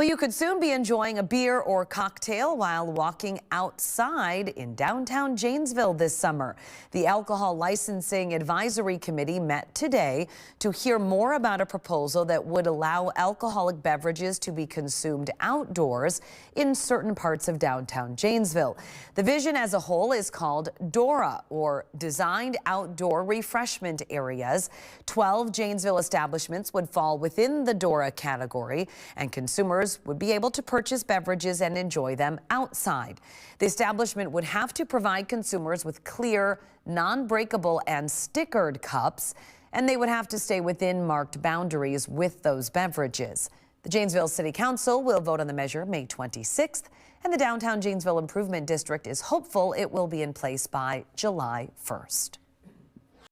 Well, you could soon be enjoying a beer or cocktail while walking outside in downtown Janesville this summer. The Alcohol Licensing Advisory Committee met today to hear more about a proposal that would allow alcoholic beverages to be consumed outdoors in certain parts of downtown Janesville. The vision as a whole is called DORA, or Designed Outdoor Refreshment Areas. 12 Janesville establishments would fall within the DORA category, and consumers would be able to purchase beverages and enjoy them outside. The establishment would have to provide consumers with clear, non-breakable and stickered cups, and they would have to stay within marked boundaries with those beverages. The Janesville City Council will vote on the measure May 26th, and the Downtown Janesville Improvement District is hopeful it will be in place by July 1st.